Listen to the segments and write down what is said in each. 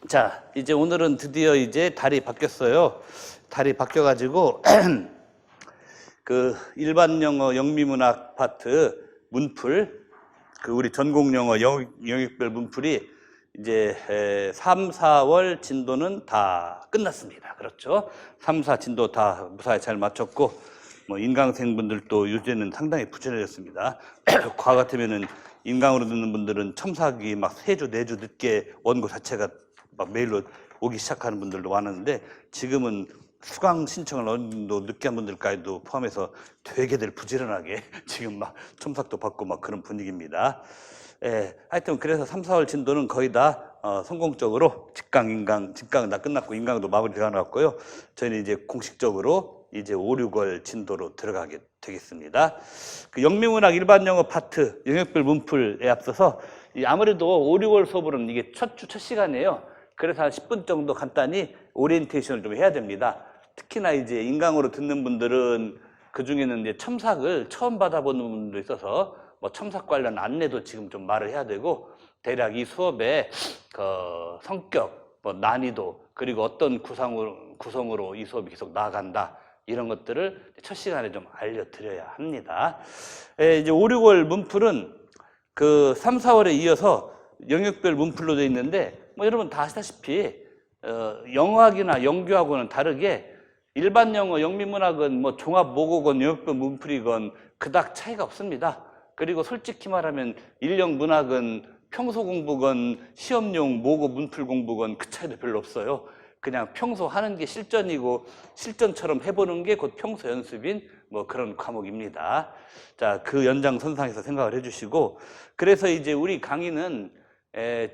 자, 이제 오늘은 드디어 이제 달이 바뀌었어요. 달이 바뀌어가지고 그 일반 영어 영미문학 파트 문풀, 그 우리 전공 영어 영역별 문풀이 이제 3, 4월 진도는 다 끝났습니다. 그렇죠? 3, 4 진도 다 무사히 잘 마쳤고, 뭐 인강생 분들도 요새는 상당히 부지런해졌습니다. 과거 같으면은 인강으로 듣는 분들은 첨삭이 막 3주, 4주 늦게 원고 자체가 막 메일로 오기 시작하는 분들도 많았는데, 지금은 수강 신청을 어느 정도 늦게 한 분들까지도 포함해서 되게들 부지런하게 지금 막 첨삭도 받고 막 그런 분위기입니다. 하여튼 그래서 3, 4월 진도는 거의 다 성공적으로 직강은 다 끝났고 인강도 마무리가 나왔고요. 저희는 이제 공식적으로 이제 5, 6월 진도로 들어가게 되겠습니다. 그 영미문학 일반 영어 파트 영역별 문풀에 앞서서 아무래도 5, 6월 수업은 이게 첫 시간이에요. 그래서 한 10분 정도 간단히 오리엔테이션을 좀 해야 됩니다. 특히나 이제 인강으로 듣는 분들은 그 중에는 이제 첨삭을 처음 받아보는 분도 있어서 뭐 첨삭 관련 안내도 지금 좀 말을 해야 되고, 대략 이 수업의 그 성격, 뭐 난이도, 그리고 어떤 구성으로 이 수업이 계속 나아간다, 이런 것들을 첫 시간에 좀 알려드려야 합니다. 이제 5, 6월 문풀은 그 3, 4월에 이어서 영역별 문풀로 되어 있는데, 뭐 여러분 다 아시다시피 영어학이나 영규하고는 다르게 일반 영어 영미문학은 뭐 종합 모국어건 영역별 문풀이건 그닥 차이가 없습니다. 그리고 솔직히 말하면 인력 문학은 평소 공부건 시험용 모국 문풀 공부건 그 차이도 별로 없어요. 그냥 평소 하는 게 실전이고 실전처럼 해보는 게 곧 평소 연습인 뭐 그런 과목입니다. 자, 그 연장선상에서 생각을 해주시고, 그래서 이제 우리 강의는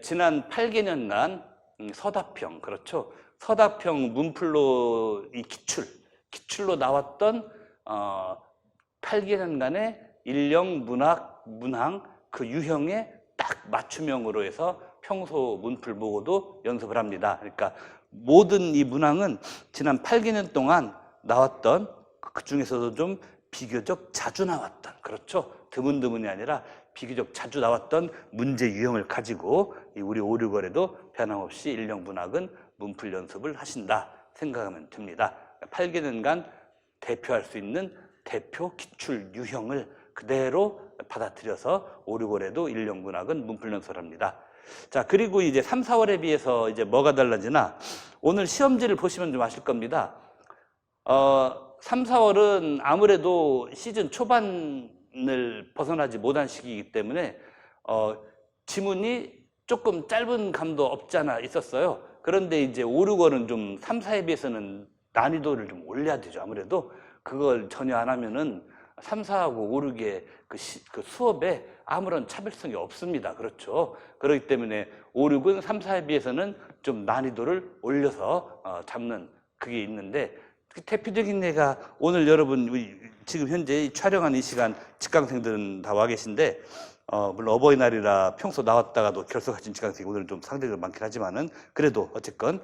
지난 8개년간 서다평, 그렇죠? 서다평 문풀로 이 기출로 나왔던 8개년간의 인력 문학, 문항 그 유형에 딱 맞춤형으로 해서 평소 문풀 보고도 연습을 합니다. 그러니까 모든 이 문항은 지난 8개년 동안 나왔던, 그 중에서도 좀 비교적 자주 나왔던, 그렇죠? 드문드문이 아니라 비교적 자주 나왔던 문제 유형을 가지고 우리 5, 6월에도 변함없이 인력 문학은 문풀 연습을 하신다 생각하면 됩니다. 8개년간 대표할 수 있는 대표 기출 유형을 그대로 받아들여서 5, 6월에도 인력 문학은 문풀 연습을 합니다. 자, 그리고 이제 3, 4월에 비해서 이제 뭐가 달라지나, 오늘 시험지를 보시면 좀 아실 겁니다. 3, 4월은 아무래도 시즌 초반을 벗어나지 못한 시기이기 때문에 지문이 조금 짧은 감도 없지 않아 있었어요. 그런데 이제 5, 6월은 좀 3, 4에 비해서는 난이도를 좀 올려야 되죠. 아무래도 그걸 전혀 안 하면은 3, 4하고 5, 6의 그 수업에 아무런 차별성이 없습니다. 그렇죠? 그렇기 때문에 5, 6은 3, 4에 비해서는 좀 난이도를 올려서 잡는 그게 있는데, 대표적인 예가 오늘 여러분 지금 현재 촬영한 이 시간 직강생들은 다 와 계신데, 물론 어버이날이라 평소 나왔다가도 결석하신 직강생이 오늘은 좀 상대적으로 많긴 하지만은, 그래도 어쨌건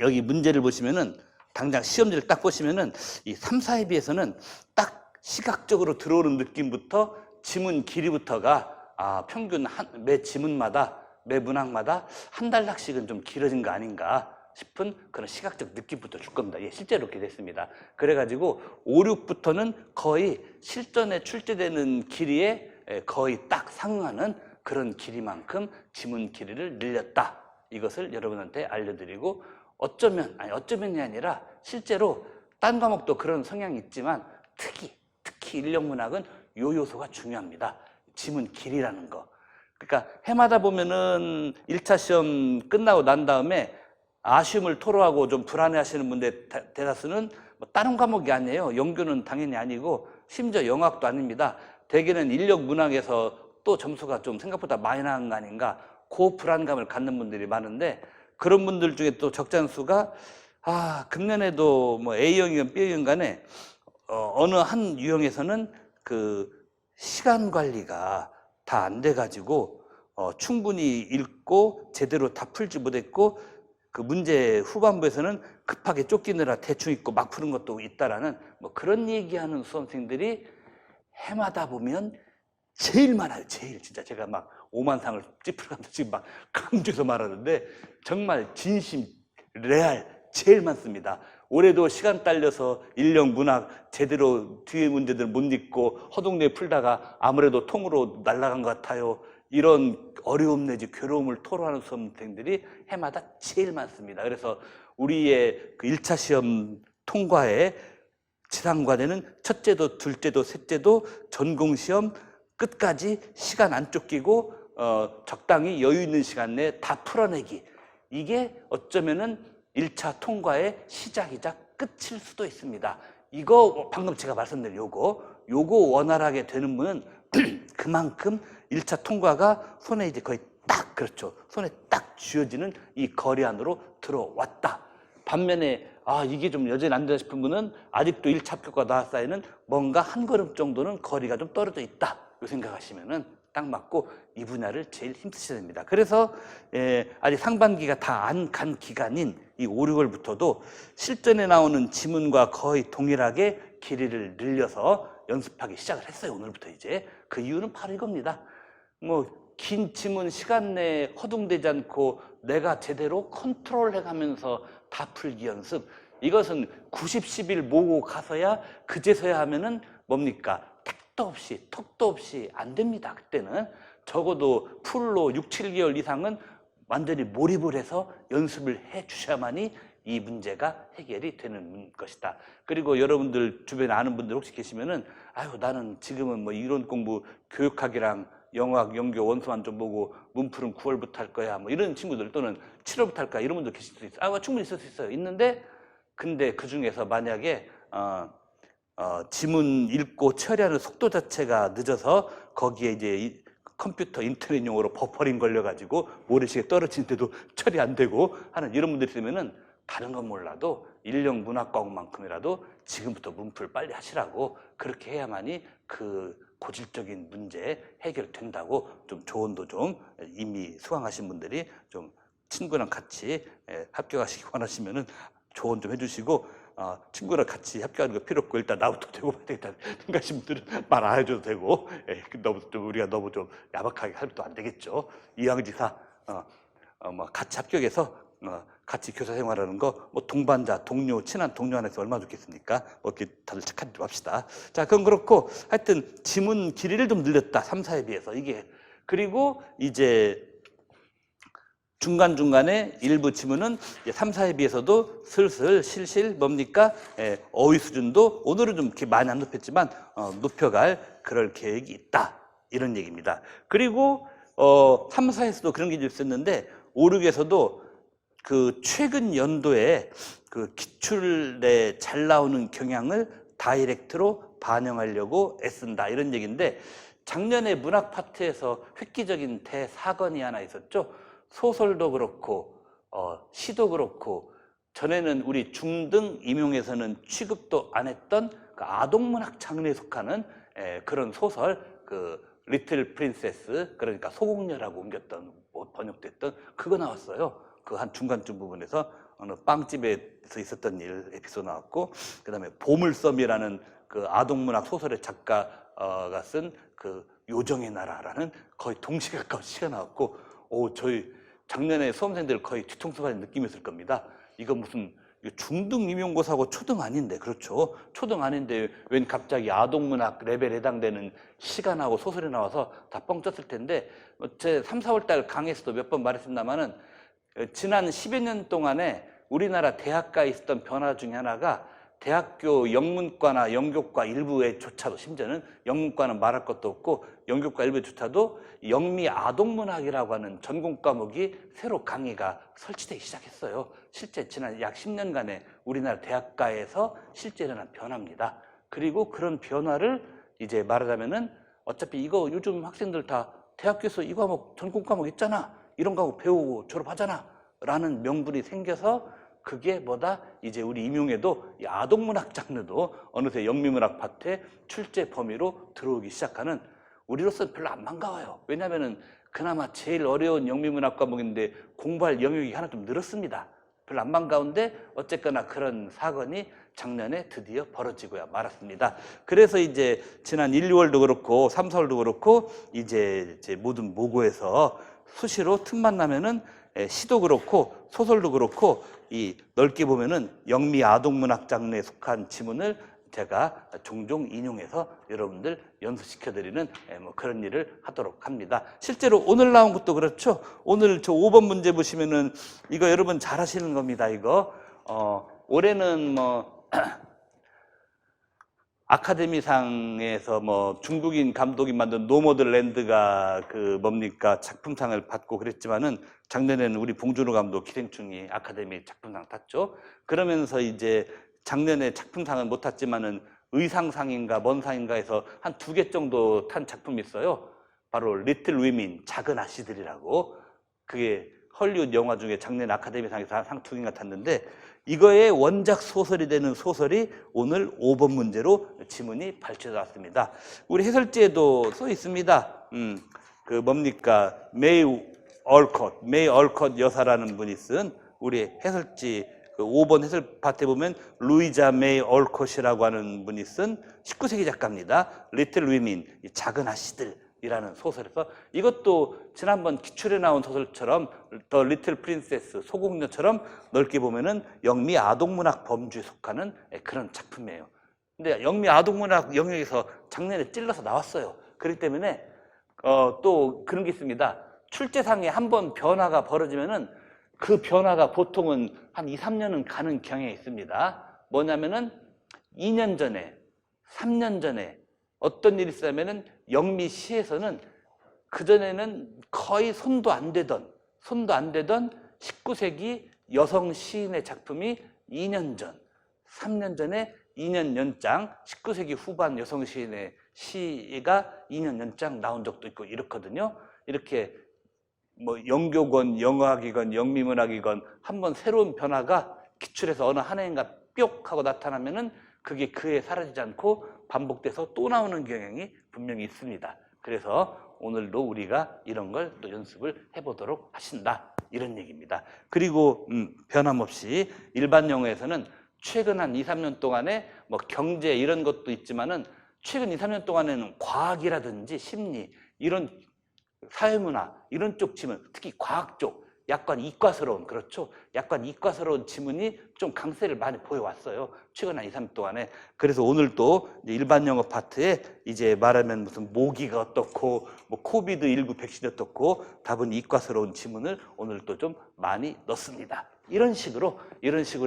여기 문제를 보시면은 당장 시험지를 딱 보시면은 이 3, 4에 비해서는 딱 시각적으로 들어오는 느낌부터 지문 길이부터가 평균 매 지문마다 매 문항마다 한 단락씩은 좀 길어진 거 아닌가 싶은 그런 시각적 느낌부터 줄 겁니다. 예, 실제로 그렇게 됐습니다. 그래가지고 5, 6부터는 거의 실전에 출제되는 길이에 거의 딱 상응하는 그런 길이만큼 지문 길이를 늘렸다. 이것을 여러분한테 알려드리고, 어쩌면이 아니라 실제로 딴 과목도 그런 성향이 있지만 특히 인력 문학은 요 요소가 중요합니다. 지문 길이라는 거. 그러니까 해마다 보면은 1차 시험 끝나고 난 다음에 아쉬움을 토로하고 좀 불안해하시는 분들 대다수는 뭐 다른 과목이 아니에요. 영규는 당연히 아니고 심지어 영어학도 아닙니다. 대개는 인력 문학에서 또 점수가 좀 생각보다 많이 나온 거 아닌가, 그 불안감을 갖는 분들이 많은데, 그런 분들 중에 또 적잖수가 금년에도 뭐 A형이건 B형이건 간에 어느 한 유형에서는 그 시간 관리가 다 안 돼가지고 충분히 읽고 제대로 다 풀지 못했고, 그 문제 후반부에서는 급하게 쫓기느라 대충 읽고 막 푸는 것도 있다라는 뭐 그런 얘기하는 수험생들이 해마다 보면 제일 많아요. 진짜 제가 막 오만상을 찌푸려가면서 지금 막 강조해서 말하는데 정말 진심, 레알 제일 많습니다. 올해도 시간 딸려서 인력 문학 제대로 뒤에 문제들 못 읽고 허둥대 풀다가 아무래도 통으로 날아간 것 같아요. 이런 어려움 내지 괴로움을 토로하는 수험생들이 해마다 제일 많습니다. 그래서 우리의 그 1차 시험 통과에 지상과제는 첫째도 둘째도 셋째도 전공시험 끝까지 시간 안 쫓기고 적당히 여유 있는 시간 내에 다 풀어내기. 이게 어쩌면은 1차 통과의 시작이자 끝일 수도 있습니다. 이거 방금 제가 말씀드린 요거 원활하게 되는 분은 그만큼 1차 통과가 손에 이제 거의 딱, 그렇죠, 손에 딱 쥐어지는 이 거리 안으로 들어왔다. 반면에 이게 좀 여전히 안 된다 싶은 분은 아직도 1차 합격과 나사이는 뭔가 한 걸음 정도는 거리가 좀 떨어져 있다, 이 생각하시면은 딱 맞고 이 분야를 제일 힘쓰셔야 됩니다. 그래서 아직 상반기가 다 안 간 기간인 이 5, 6월부터도 실전에 나오는 지문과 거의 동일하게 길이를 늘려서 연습하기 시작을 했어요. 오늘부터 이제. 그 이유는 바로 이겁니다. 긴 지문 시간 내에 허둥대지 않고 내가 제대로 컨트롤해가면서 다 풀기 연습. 이것은 90, 10일 모으고 가서야 그제서야 하면은 뭡니까? 턱도 없이 안 됩니다. 그때는 적어도 풀로 6, 7개월 이상은 완전히 몰입을 해서 연습을 해 주셔야만이 이 문제가 해결이 되는 것이다. 그리고 여러분들 주변에 아는 분들 혹시 계시면은 나는 지금은 뭐 이론 공부 교육학이랑 영어학, 영교, 원서만 좀 보고 문풀은 9월부터 할 거야. 뭐 이런 친구들 또는 7월부터 할 거야. 이런 분들 계실 수 있어요. 충분히 있을 수 있어요. 있는데 근데 그 중에서 만약에 지문 읽고 처리하는 속도 자체가 늦어서 거기에 이제 컴퓨터 인터넷 용어로 버퍼링 걸려가지고 모래시계 떨어지는데도 처리 안 되고 하는 이런 분들이 있으면은 다른 건 몰라도 인력 문학 과목만큼이라도 지금부터 문풀 빨리 하시라고, 그렇게 해야만이 그 고질적인 문제 해결된다고 좀 조언도 좀 이미 수강하신 분들이 좀 친구랑 같이 합격하시기 원하시면은 조언 좀 해주시고, 친구랑 같이 합격하는 거 필요 없고 일단 나부터 되고 봐야 되겠다 생각하신 분들은 말 안 해줘도 되고, 우리가 너무 좀 야박하게 하면 또 안 되겠죠. 이왕지사 같이 합격해서 같이 교사 생활하는 거 동반자, 동료, 친한 동료 안에서 얼마나 좋겠습니까? 이렇게 다들 착한 좀 합시다. 자, 그건 그렇고 하여튼 지문 길이를 좀 늘렸다. 3, 4에 비해서 이게. 그리고 이제 중간중간에 일부 지문은 3, 4에 비해서도 슬슬 실실 뭡니까? 어휘 수준도 오늘은 좀 이렇게 많이 안 높였지만 높여갈 그럴 계획이 있다. 이런 얘기입니다. 그리고 3, 4에서도 그런 게 좀 있었는데 5, 6에서도 그 최근 연도에 그 기출에 잘 나오는 경향을 다이렉트로 반영하려고 애쓴다. 이런 얘기인데 작년에 문학 파트에서 획기적인 대사건이 하나 있었죠. 소설도 그렇고 시도 그렇고 전에는 우리 중등 임용에서는 취급도 안 했던 그 아동문학 장르에 속하는 그런 소설, 그 리틀 프린세스, 그러니까 소공녀라고 옮겼던 번역됐던 그거 나왔어요. 그 한 중간쯤 부분에서 어느 빵집에서 있었던 일 에피소드 나왔고, 그다음에 보물섬이라는 그 아동문학 소설의 작가가 쓴 그 요정의 나라라는 거의 동시에 가까운 시가 나왔고, 저희 작년에 수험생들 거의 뒤통수 맞은 느낌이었을 겁니다. 이거 무슨 중등 임용고사고 초등 아닌데, 그렇죠? 초등 아닌데 웬 갑자기 아동문학 레벨에 해당되는 시가 나오고 소설이 나와서 다 뻥 쳤을 텐데, 제 3, 4월 달 강의에서도 몇 번 말했습니다만은 지난 10여 년 동안에 우리나라 대학가에 있었던 변화 중에 하나가 대학교 영문과나 영교과 일부에조차도, 심지어는 영문과는 말할 것도 없고 영교과 일부에조차도 영미 아동문학이라고 하는 전공 과목이 새로 강의가 설치되기 시작했어요. 실제 지난 약 10년간의 우리나라 대학가에서 실제 일어난 변화입니다. 그리고 그런 변화를 이제 말하자면은 어차피 이거 요즘 학생들 다 대학교에서 이 과목 전공 과목 있잖아, 이런 과목 배우고 졸업하잖아 라는 명분이 생겨서 그게 뭐다? 이제 우리 임용에도 이 아동문학 장르도 어느새 영미문학 파트의 출제 범위로 들어오기 시작하는, 우리로서는 별로 안 반가워요. 왜냐하면은 그나마 제일 어려운 영미문학 과목인데 공부할 영역이 하나 좀 늘었습니다. 별로 안 반가운데 어쨌거나 그런 사건이 작년에 드디어 벌어지고야 말았습니다. 그래서 이제 지난 1, 2월도 그렇고 3, 4월도 그렇고 이제 모든 모고에서 수시로 틈만 나면은 시도 그렇고 소설도 그렇고 이 넓게 보면은 영미 아동문학 장르에 속한 지문을 제가 종종 인용해서 여러분들 연수시켜드리는 뭐 그런 일을 하도록 합니다. 실제로 오늘 나온 것도 그렇죠. 오늘 저 5번 문제 보시면은 이거 여러분 잘 하시는 겁니다. 이거 올해는 뭐 아카데미상에서 뭐 중국인 감독이 만든 노머드랜드가 그 뭡니까 작품상을 받고 그랬지만은 작년에는 우리 봉준호 감독 기생충이 아카데미 작품상 탔죠. 그러면서 이제 작년에 작품상은 못 탔지만은 의상상인가 뭔 상인가 해서 한 2개 정도 탄 작품이 있어요. 바로 리틀 위민, 작은 아씨들이라고. 그게 헐리우드 영화 중에 작년 아카데미상에서 상 2개가 탔는데 이거의 원작 소설이 되는 소설이 오늘 5번 문제로 지문이 발췌되었습니다. 우리 해설지에도 써 있습니다. 그 뭡니까 메이 얼컷 여사라는 분이 쓴 우리 해설지 그 5번 해설 파트에 보면 루이자 메이 얼컷이라고 하는 분이 쓴 19세기 작가입니다. 리틀 위민, 작은 아씨들이라는 소설에서 이것도 지난번 기출에 나온 소설처럼 더 리틀 프린세스, 소공녀처럼 넓게 보면은 영미 아동문학 범주에 속하는 그런 작품이에요. 근데 영미 아동문학 영역에서 작년에 찔러서 나왔어요. 그렇기 때문에 또 그런 게 있습니다. 출제상에 한번 변화가 벌어지면은 그 변화가 보통은 한 2, 3년은 가는 경향이 있습니다. 뭐냐면은 2년 전에, 3년 전에 어떤 일이 있었냐면은 영미시에서는 그전에는 거의 손도 안 되던 19세기 여성 시인의 작품이 2년 전, 3년 전에 2년 연장 19세기 후반 여성 시인의 시가 2년 연장 나온 적도 있고 이렇거든요. 이렇게 뭐 영교건, 영어학이건, 영미문학이건 한번 새로운 변화가 기출에서 어느 한 해인가 뿅 하고 나타나면은 그게 그해 사라지지 않고 반복돼서 또 나오는 경향이 분명히 있습니다. 그래서 오늘도 우리가 이런 걸 또 연습을 해보도록 하신다 이런 얘기입니다. 그리고 변함없이 일반 영어에서는 최근 한 2, 3년 동안에 뭐 경제 이런 것도 있지만은 최근 2, 3년 동안에는 과학이라든지 심리 이런 사회문화 이런 쪽 지문, 특히 과학 쪽 약간 이과스러운, 그렇죠? 약간 이과스러운 지문이 좀 강세를 많이 보여왔어요. 최근 한 2, 3년 동안에. 그래서 오늘 또 일반 영어 파트에 이제 말하면 무슨 모기가 어떻고 뭐 코비드19 백신이 어떻고 답은 이과스러운 지문을 오늘 또 좀 많이 넣습니다. 이런 식으로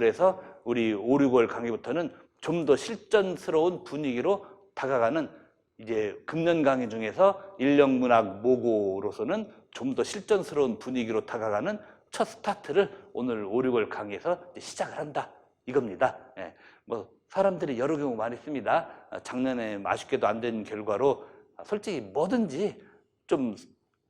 해서 우리 5, 6월 강의부터는 좀 더 실전스러운 분위기로 다가가는 이제 금년 강의 중에서 인력문학 모고로서는 좀 더 실전스러운 분위기로 다가가는 첫 스타트를 오늘 5, 6월 강의에서 시작을 한다 이겁니다. 예, 뭐 사람들이 여러 경우 많이 씁니다. 작년에 아쉽게도 안 된 결과로 솔직히 뭐든지 좀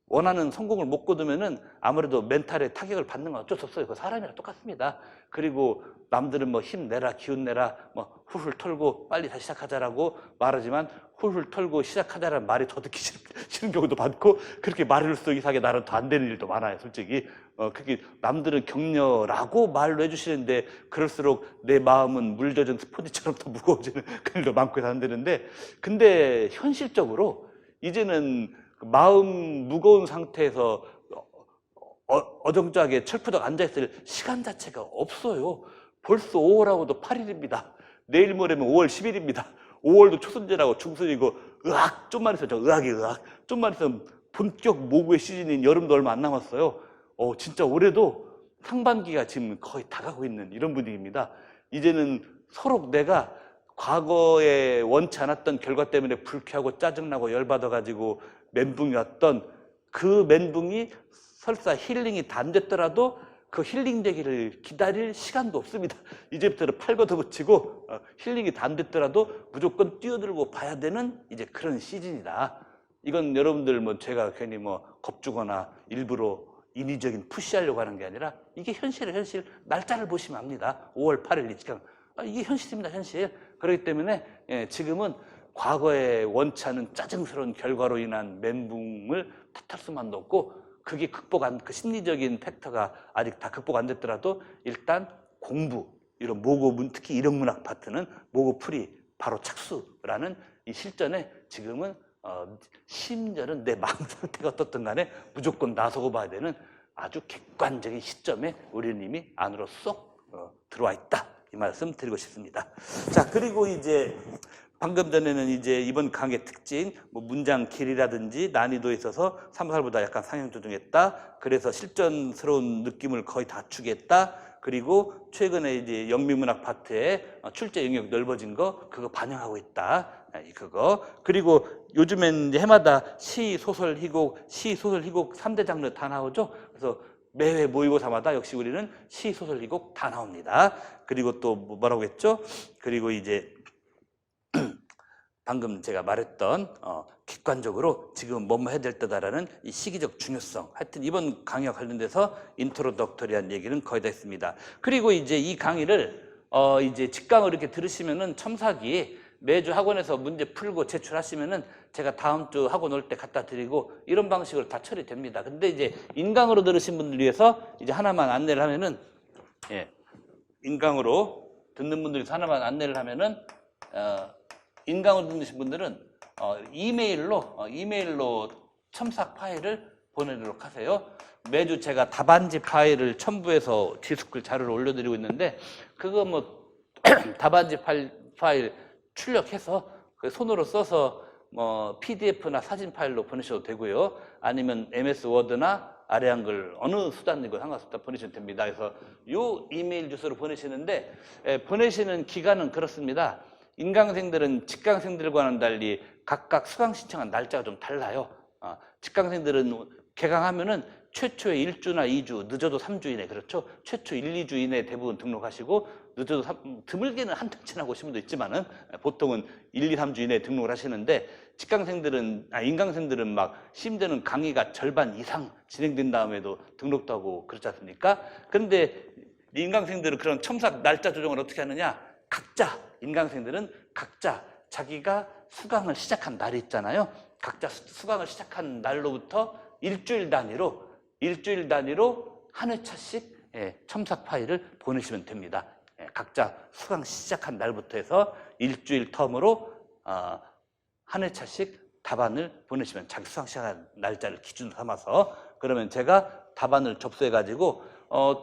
원하는 성공을 못 거두면은 아무래도 멘탈에 타격을 받는 건 어쩔 수 없어요. 그 사람이랑 똑같습니다. 그리고 남들은 뭐 힘내라, 기운내라, 뭐 훌훌 털고 빨리 다시 시작하자라고 말하지만 훌훌 털고 시작하자라는 말이 더 듣기 싫은 경우도 많고 그렇게 말할수록 이상하게 나는 더 안 되는 일도 많아요. 솔직히 그게 남들은 격려라고 말로 해주시는데 그럴수록 내 마음은 물 젖은 스포지처럼 더 무거워지는 그런 일도 많고 해서 안 되는데 근데 현실적으로 이제는 마음 무거운 상태에서 어정쩡하게 철푸덕 앉아있을 시간 자체가 없어요. 벌써 5월하고도 8일입니다. 내일 모레면 5월 10일입니다. 5월도 초순제라고 중순이고 의학 좀만 있으면 의학 좀만 있으면 본격 모구의 시즌인 여름도 얼마 안 남았어요. 진짜 올해도 상반기가 지금 거의 다가고 있는 이런 분위기입니다. 이제는 서로 내가 과거에 원치 않았던 결과 때문에 불쾌하고 짜증나고 열받아가지고 멘붕이 왔던 그 멘붕이 설사 힐링이 다 안 됐더라도 그 힐링 되기를 기다릴 시간도 없습니다. 이제부터는 팔 걷어붙이고 힐링이 다 안 됐더라도 무조건 뛰어들고 봐야 되는 이제 그런 시즌이다. 이건 여러분들 뭐 제가 괜히 뭐 겁주거나 일부러 인위적인 푸시하려고 하는 게 아니라 이게 현실이에요. 현실. 날짜를 보시면 압니다. 5월 8일 이 시간. 이게 현실입니다. 현실. 그렇기 때문에 지금은 과거에 원치 않은 짜증스러운 결과로 인한 멘붕을 탓할 수만도 없고 그게 그 심리적인 팩터가 아직 다 극복 안 됐더라도 일단 공부, 이런 모고 특히 일형문학 파트는 모고 풀이 바로 착수라는 이 실전에 지금은 심지어는 내 마음 상태가 어떻든 간에 무조건 나서고 봐야 되는 아주 객관적인 시점에 우리는 이미 안으로 쏙 들어와 있다. 이 말씀 드리고 싶습니다. 자, 그리고 이제 방금 전에는 이제 이번 강의 특징, 뭐 문장 길이라든지 난이도에 있어서 3, 4보다 약간 상향 조정했다. 그래서 실전스러운 느낌을 거의 다 주겠다. 그리고 최근에 이제 영미문학 파트에 출제 영역 넓어진 거, 그거 반영하고 있다. 그거. 그리고 요즘엔 이제 해마다 시, 소설, 희곡, 시, 소설, 희곡 3대 장르 다 나오죠. 그래서 매회 모의고사마다 역시 우리는 시, 소설, 희곡 다 나옵니다. 그리고 또 뭐라고 했죠? 그리고 이제 방금 제가 말했던 객관적으로 지금 뭐뭐 해야 될 때다라는 이 시기적 중요성. 하여튼 이번 강의와 관련돼서 인트로덕터리한 얘기는 거의 다 했습니다. 그리고 이제 이 강의를 이제 직강을 이렇게 들으시면은 첨삭이 매주 학원에서 문제 풀고 제출하시면은 제가 다음 주 학원 올 때 갖다 드리고 이런 방식으로 다 처리됩니다. 근데 이제 인강으로 들으신 분들 위해서 이제 하나만 안내를 하면은, 예, 인강으로 듣는 분들 위해서 하나만 안내를 하면은, 인강으로 듣는 분들은 이메일로 첨삭 파일을 보내도록 하세요. 매주 제가 답안지 파일을 첨부해서 디스플 자료를 올려드리고 있는데, 그거 뭐 답안지 파일 출력해서 손으로 써서 뭐 PDF나 사진 파일로 보내셔도 되고요. 아니면 MS 워드나 아래 한글 어느 수단이고 상관없다 보내시면 됩니다. 그래서 요 이메일 주소로 보내시는데, 보내시는 기간은 그렇습니다. 인강생들은 직강생들과는 달리 각각 수강 신청한 날짜가 좀 달라요. 직강생들은 개강하면은 최초에 1주나 2주, 늦어도 3주 이내, 그렇죠? 최초 1, 2주 이내에 대부분 등록하시고, 늦어도 드물게는 한 달 지나고 오신 분도 있지만은 보통은 1, 2, 3주 이내에 등록을 하시는데, 인강생들은 막 심지어는 강의가 절반 이상 진행된 다음에도 등록도 하고 그렇지 않습니까? 그런데 인강생들은 그런 첨삭 날짜 조정을 어떻게 하느냐? 인강생들은 각자 자기가 수강을 시작한 날이 있잖아요. 각자 수강을 시작한 날로부터 일주일 단위로 한 회차씩 첨삭 파일을 보내시면 됩니다. 각자 수강 시작한 날부터 해서 일주일 텀으로 한 회차씩 답안을 보내시면, 자기 수강 시작한 날짜를 기준으로 삼아서, 그러면 제가 답안을 접수해가지고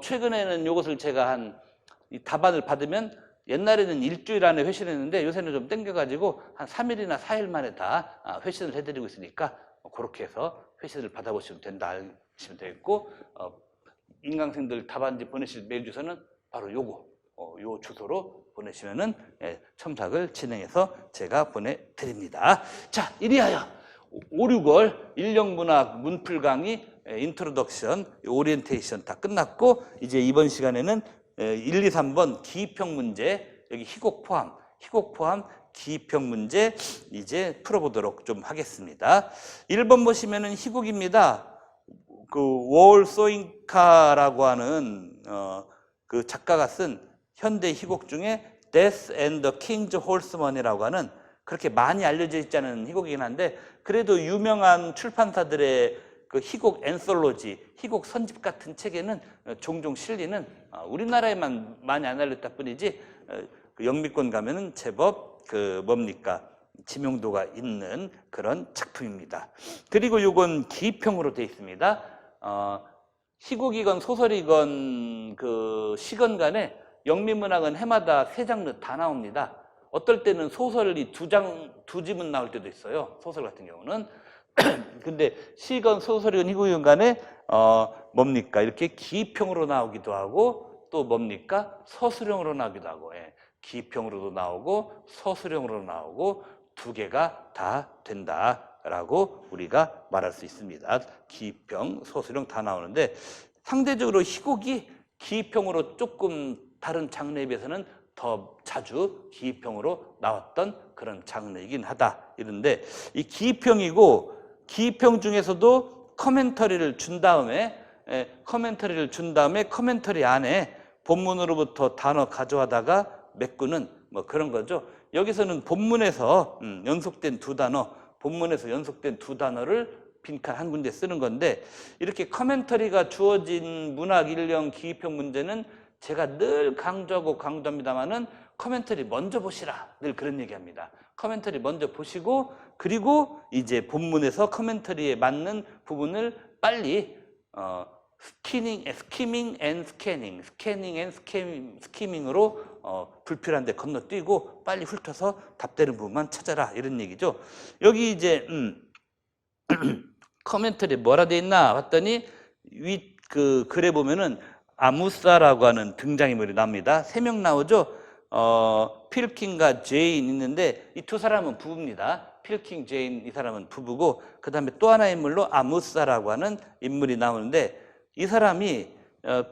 최근에는 이것을 제가 이 답안을 받으면, 옛날에는 일주일 안에 회신했는데 요새는 좀 땡겨가지고 한 3일이나 4일 만에 다 회신을 해드리고 있으니까 그렇게 해서 회신을 받아보시면 된다 하시면 되겠고, 인강생들 답안지 보내실 메일 주소는 바로 요 주소로 보내시면은 첨삭을 진행해서 제가 보내드립니다. 자, 이리하여 5, 6월 인력문학 문풀 강의 인트로덕션, 오리엔테이션 다 끝났고, 이제 이번 시간에는 1, 2, 3번 기입형 문제, 여기 희곡 포함 기입형 문제 이제 풀어보도록 좀 하겠습니다. 1번 보시면은 희곡입니다. 그 월 소잉카라고 하는 그 작가가 쓴 현대 희곡 중에 Death and the King's Horseman이라고 하는, 그렇게 많이 알려져 있지 않은 희곡이긴 한데, 그래도 유명한 출판사들의 그 희곡 앤솔로지, 희곡 선집 같은 책에는 종종 실리는, 우리나라에만 많이 안 알렸다 뿐이지 그 영미권 가면은 제법 지명도가 있는 그런 작품입니다. 그리고 이건 기입형으로 되어 있습니다. 희곡이건 소설이건 그 시건 간에 영미문학은 해마다 3장르 다 나옵니다. 어떨 때는 소설이 2집은 나올 때도 있어요. 소설 같은 경우는. 근데 시건 소설이건 희곡이건 간에 뭡니까? 이렇게 기입형으로 나오기도 하고, 또 뭡니까? 서술형으로 나오기도 하고, 기입형으로도 나오고 서술형으로 나오고 두 개가 다 된다라고 우리가 말할 수 있습니다. 기입형, 서술형 다 나오는데, 상대적으로 희곡이 기입형으로 조금 다른 장르에 비해서는 더 자주 기입형으로 나왔던 그런 장르이긴 하다 이런데, 이 기입형이고 기입형 중에서도 커멘터리를 준 다음에 커멘터리 안에 본문으로부터 단어 가져와다가 메꾸는 뭐 그런 거죠. 여기서는 본문에서 연속된 두 단어를 빈칸 한 군데 쓰는 건데 이렇게 커멘터리가 주어진 문학 1형 기입형 문제는 제가 늘 강조합니다만은 커멘터리 먼저 보시라 늘 그런 얘기합니다. 커멘터리 먼저 보시고 그리고 이제 본문에서 커멘터리에 맞는 부분을 빨리 스캐닝으로 불필요한 데 건너뛰고 빨리 훑어서 답되는 부분만 찾아라 이런 얘기죠. 여기 이제 커멘터리 뭐라 돼 있나 봤더니 위 그 글에 보면은 아무사라고 하는 등장인물이 나옵니다. 3명 나오죠. 필킹과 제인 있는데 이 두 사람은 부부입니다. 필킹, 제인 이 사람은 부부고 그 다음에 또 하나의 인물로 아무사라고 하는 인물이 나오는데 이 사람이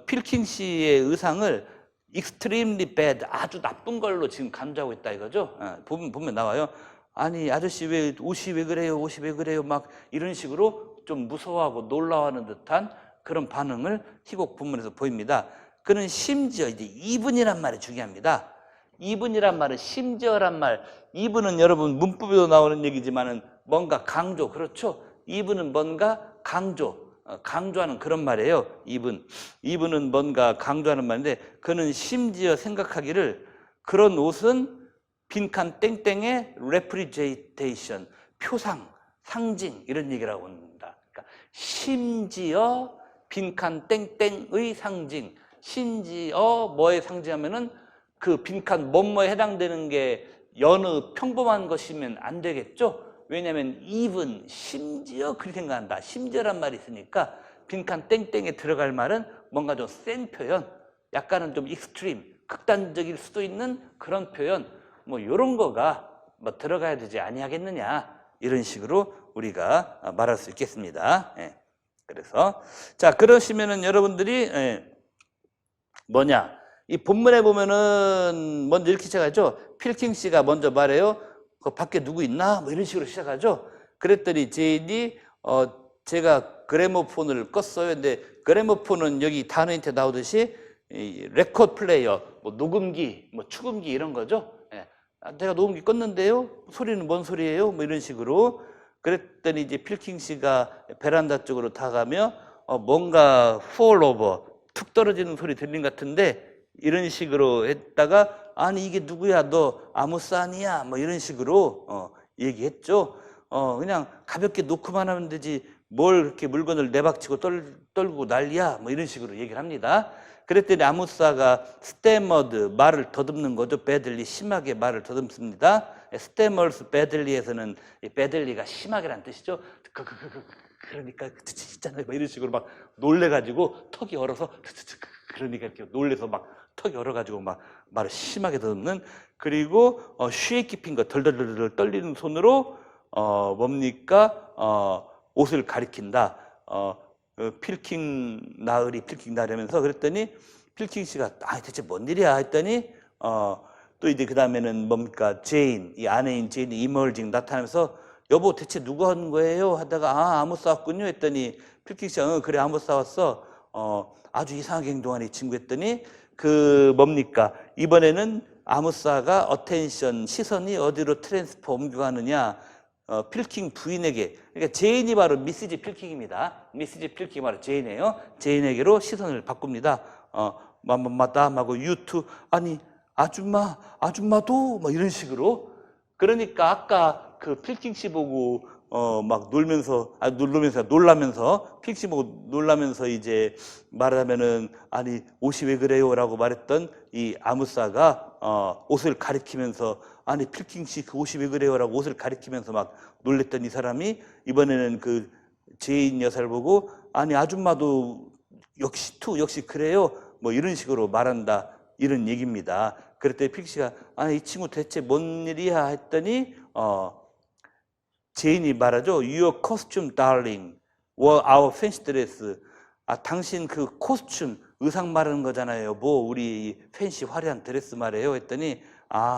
필킹 씨의 의상을 extremely bad, 아주 나쁜 걸로 지금 간주하고 있다 이거죠. 보면 나와요. 아니 아저씨 왜 옷이 왜 그래요 막 이런 식으로 좀 무서워하고 놀라워하는 듯한 그런 반응을 희곡 본문에서 보입니다. 그는 심지어 이제 이분이란 말이 중요합니다. 이분이란 말은 심지어란 말, 이분은 여러분 문법에도 나오는 얘기지만은 뭔가 강조, 그렇죠? 이분은 뭔가 강조하는 그런 말이에요. 이분은 뭔가 강조하는 말인데 그는 심지어 생각하기를 그런 옷은 빈칸 땡땡의 레프리제이테이션, 표상, 상징 이런 얘기라고 합니다. 그러니까 심지어 빈칸 땡땡의 상징, 심지어 뭐에 상징하면은 그 빈칸 뭐뭐에 해당되는 게 여느 평범한 것이면 안 되겠죠? 왜냐하면 even, 심지어 그렇게 생각한다. 심지어란 말이 있으니까 빈칸 땡땡에 들어갈 말은 뭔가 좀 센 표현, 약간은 좀 익스트림, 극단적일 수도 있는 그런 표현, 뭐 이런 거가 뭐 들어가야 되지 아니하겠느냐 이런 식으로 우리가 말할 수 있겠습니다. 예. 그래서 자 그러시면은 여러분들이 이 본문에 보면은 먼저 이렇게 시작하죠. 필킹 씨가 먼저 말해요. 그 밖에 누구 있나? 뭐 이런 식으로 시작하죠. 그랬더니 제인이 제가 그래모폰을 껐어요. 근데 그래모폰은 여기 단어 힌트 나오듯이 이 레코드 플레이어, 뭐 녹음기, 뭐 축음기 이런 거죠. 예. 내가 녹음기 껐는데요. 소리는 뭔 소리예요? 뭐 이런 식으로. 그랬더니 이제 필킹 씨가 베란다 쪽으로 다가며 뭔가 fall over, 툭 떨어지는 소리 들린 것 같은데 이런 식으로 했다가 아니 이게 누구야 너 아무사 아니야 뭐 이런 식으로 얘기했죠. 그냥 가볍게 놓고만 하면 되지 뭘 그렇게 물건을 내박치고 떨고 난리야 뭐 이런 식으로 얘기를 합니다. 그랬더니 아무사가 스태머드, 말을 더듬는 거죠. 배들리, 심하게 말을 더듬습니다. 스태머스 배들리에서는 배들리가 심하게란 뜻이죠. 그러니까 있잖아요. 뭐 이런 식으로 막 놀래가지고 턱이 얼어서 그러니까 이렇게 놀래서 막 턱이 얼어가지고 막 말을 심하게 더듬는. 그리고 쉐이키 핑거, 덜덜덜 떨리는 손으로 뭡니까 옷을 가리킨다. 필킹 나으려면서 그랬더니 필킹 씨가 대체 뭔 일이야 했더니 또 이제 그 다음에는 뭡니까 제인, 이 아내인 제인이 이멀징 나타나면서 여보 대체 누구 한 거예요 하다가 아무 싸웠군요 했더니 필킹 씨가 그래 아무 싸웠어. 아주 이상하게 행동하는 이 친구 했더니 그 뭡니까 이번에는 아무사가 어텐션, 시선이 어디로 트랜스퍼 옮겨가느냐 필킹 부인에게, 그러니까 제인이 바로 미시즈 필킹입니다. 미시즈 필킹이 바로 제인이에요. 제인에게로 시선을 바꿉니다. 마담하고 유투, 아니 아줌마도 뭐 이런 식으로. 그러니까 아까 그 필킹 씨 보고 막 놀라면서 필킹 씨 보고 놀라면서 이제 말하면은 아니 옷이 왜 그래요라고 말했던 이 아무사가 옷을 가리키면서 아니 필킹 씨 그 옷이 왜 그래요라고 옷을 가리키면서 막 놀랬던 이 사람이 이번에는 그 제인 여사를 보고 아니 아줌마도 역시 그래요 뭐 이런 식으로 말한다 이런 얘기입니다. 그랬더니 필킹 씨가 아니 이 친구 대체 뭔 일이야 했더니 제인이 말하죠. Your costume, darling, were our fancy dress. 당신 그 코스튬, 의상 말하는 거잖아요. 뭐 우리 팬시 화려한 드레스 말이에요. 했더니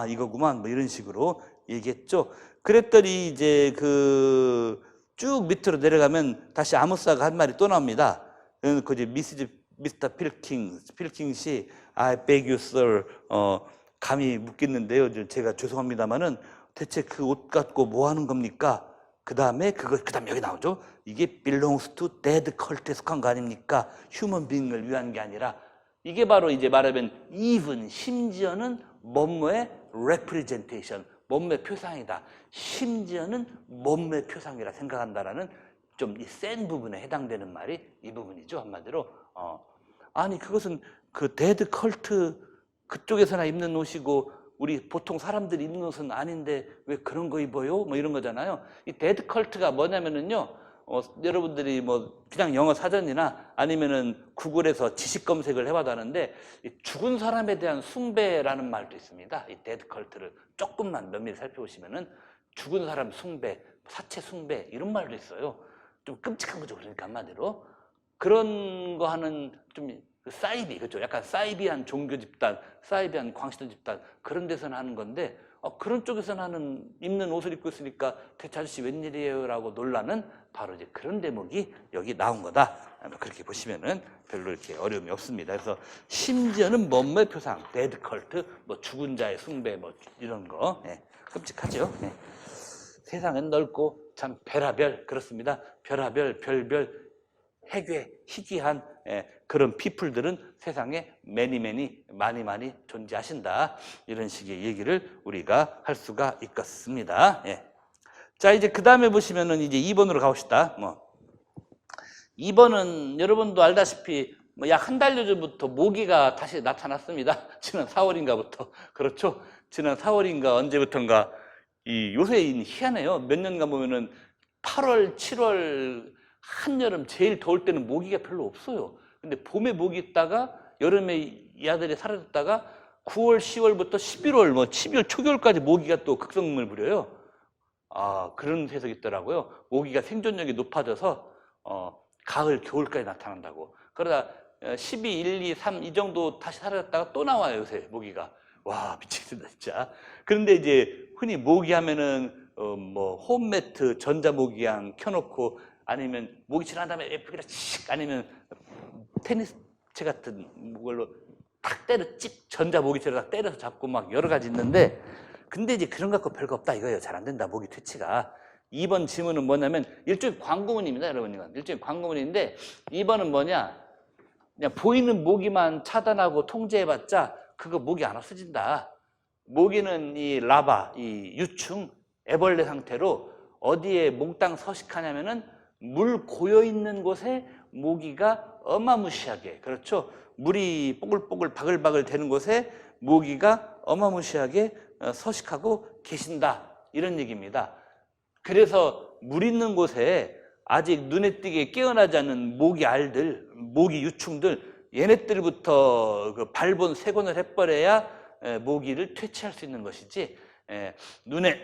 이거구만. 뭐 이런 식으로 얘기했죠. 그랬더니 이제 그 쭉 밑으로 내려가면 다시 아무사가 한 말이 또 나옵니다. 그 이제 미스터 필킹 씨, I beg you, sir. 감히 묻겠는데요. 제가 죄송합니다만은 대체 그 옷 갖고 뭐 하는 겁니까? 그 다음에 여기 나오죠. 이게 belongs to dead cult에 속한 거 아닙니까? human being을 위한 게 아니라 이게 바로 이제 말하면 even 심지어는 뭐뭐의 representation, 뭐뭐의 표상이다. 심지어는 뭐뭐의 표상이라 생각한다라는 좀 이 센 부분에 해당되는 말이 이 부분이죠. 한마디로 아니 그것은 그 데드 컬트 그쪽에서나 입는 옷이고 우리 보통 사람들이 입는 옷은 아닌데 왜 그런 거 입어요? 뭐 이런 거잖아요. 이 데드 컬트가 뭐냐면은요. 여러분들이 뭐 그냥 영어 사전이나 아니면은 구글에서 지식 검색을 해봐도 하는데 죽은 사람에 대한 숭배라는 말도 있습니다. 이 데드 컬트를 조금만 면밀히 살펴보시면은 죽은 사람 숭배, 사체 숭배 이런 말도 있어요. 좀 끔찍한 거죠. 그러니까 한마디로 그런 거 하는 좀 사이비, 그렇죠? 약간 사이비한 종교 집단, 사이비한 광시들 집단 그런 데서는 하는 건데 그런 쪽에서는 하는 입는 옷을 입고 있으니까 대체 아저씨 웬일이에요? 라고 놀라는 바로 이제 그런 대목이 여기 나온 거다. 그렇게 보시면은 별로 이렇게 어려움이 없습니다. 그래서 심지어는 뭐뭐의 표상, 데드 컬트, 뭐 죽은 자의 숭배, 뭐 이런 거 끔찍하죠. 세상은 넓고 참 별하별 그렇습니다. 별하별, 별별, 해괴, 희귀한 그런 피플들은 세상에 많이 존재하신다. 이런 식의 얘기를 우리가 할 수가 있겠습니다. 자, 이제 그 다음에 보시면은 이제 2번으로 가봅시다. 2번은 여러분도 알다시피 약 한 달여 전부터 모기가 다시 나타났습니다. 지난 4월인가부터. 그렇죠? 지난 4월인가 언제부턴가 요새 희한해요. 몇 년간 보면은 8월, 7월 한여름 제일 더울 때는 모기가 별로 없어요. 근데 봄에 모기 있다가 여름에 이 아들이 사라졌다가 9월, 10월부터 11월, 12월 초겨울까지 모기가 또 극성을 부려요. 그런 해석이 있더라고요. 모기가 생존력이 높아져서 가을, 겨울까지 나타난다고. 그러다 12, 1, 2, 3 이 정도 다시 사라졌다가 또 나와요, 요새 모기가. 와, 미치겠다, 진짜. 그런데 이제 흔히 모기 하면은 홈매트, 전자모기향 켜놓고 아니면 모기 지난 다음에 예쁘게 칙 아니면 테니스채 같은 걸로 탁 전자모기채로 딱 때려서 잡고 막 여러 가지 있는데 근데 이제 그런 거 갖고 별거 없다 이거예요. 잘 안 된다, 모기 퇴치가. 2번 질문은 뭐냐면 일종의 광고문입니다, 여러분. 이건 일종의 광고문인데 2번은 뭐냐? 그냥 보이는 모기만 차단하고 통제해봤자 그거 모기 안 없어진다. 모기는 이 라바, 이 유충, 애벌레 상태로 어디에 몽땅 서식하냐면은 물 고여있는 곳에 모기가 어마무시하게, 그렇죠? 물이 뽀글뽀글 바글바글 되는 곳에 모기가 어마무시하게 서식하고 계신다. 이런 얘기입니다. 그래서 물 있는 곳에 아직 눈에 띄게 깨어나지 않는 모기 알들, 모기 유충들, 얘네들부터 그 발본 세곤을 해버려야 모기를 퇴치할 수 있는 것이지, 눈에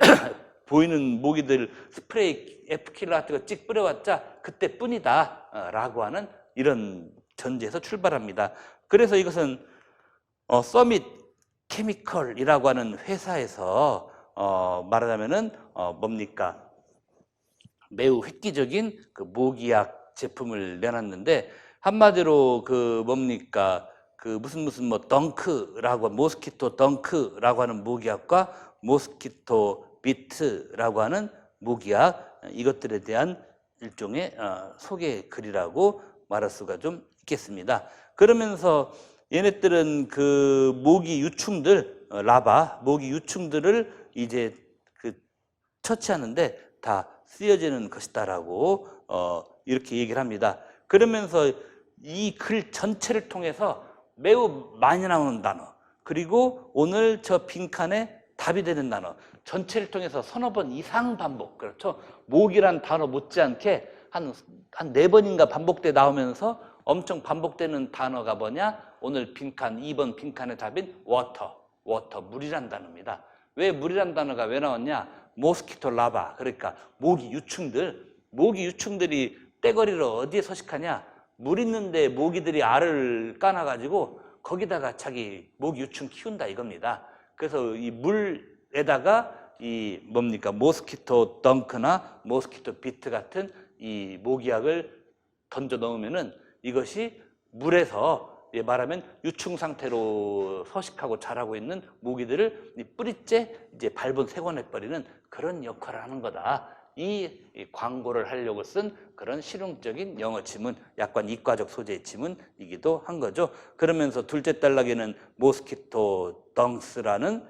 보이는 모기들 스프레이 F킬러 같은 거 찍 뿌려봤자 그때뿐이다 라고 하는 이런 전제에서 출발합니다. 그래서 이것은 서밋 케미컬이라고 하는 회사에서 말하자면은 뭡니까? 매우 획기적인 그 모기약 제품을 내놨는데 한마디로 그 뭡니까? 그 무슨 덩크라고 모스키토 덩크라고 하는 모기약과 모스키토 비트라고 하는 모기약 이것들에 대한 일종의 소개 글이라고 말할 수가 좀 있겠습니다. 그러면서 얘네들은 그 모기 유충들 라바 모기 유충들을 이제 그 처치하는데 다 쓰여지는 것이다라고 이렇게 얘기를 합니다. 그러면서 이 글 전체를 통해서 매우 많이 나오는 단어 그리고 오늘 저 빈칸에 답이 되는 단어 전체를 통해서 서너 번 이상 반복, 그렇죠? 모기란 단어 못지않게 한 4번인가 반복돼 나오면서 엄청 반복되는 단어가 뭐냐? 오늘 빈칸 2번 빈칸의 답인 워터 물이란 단어입니다. 왜 물이란 단어가 왜 나왔냐? 모스키토 라바, 그러니까 모기 유충들이 떼거리로 어디에 서식하냐? 물 있는데 모기들이 알을 까놔가지고 거기다가 자기 모기 유충 키운다 이겁니다. 그래서 이 물에다가 이 뭡니까? 모스키토 덩크나 모스키토 비트 같은 이 모기약을 던져 넣으면은 이것이 물에서 말하면 유충 상태로 서식하고 자라고 있는 모기들을 이 뿌리째 이제 발본 세곤해버리는 그런 역할을 하는 거다. 이 광고를 하려고 쓴 그런 실용적인 영어 지문, 약간 이과적 소재의 지문이기도 한 거죠. 그러면서 둘째 단락에는 모스키토 덩스라는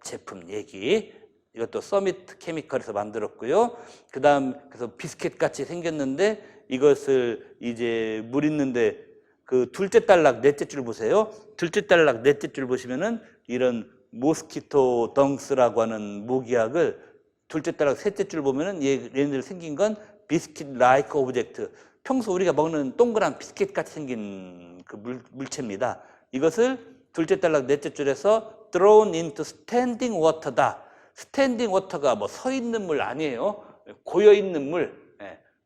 제품 얘기, 이것도 서밋 케미컬에서 만들었고요. 그 다음 그래서 비스켓 같이 생겼는데 이것을 이제 물 있는데 그 둘째 단락 넷째 줄 보세요. 둘째 단락 넷째 줄 보시면은 이런 모스키토 덩스라고 하는 모기약을 둘째 단락 셋째 줄 보면은 얘네들 생긴 건 비스킷 라이크 오브젝트, 평소 우리가 먹는 동그란 비스킷 같이 생긴 그 물체입니다. 이것을 둘째 단락 넷째 줄에서 thrown into standing water다. 스탠딩 워터가 뭐 서 있는 물 아니에요. 고여 있는 물,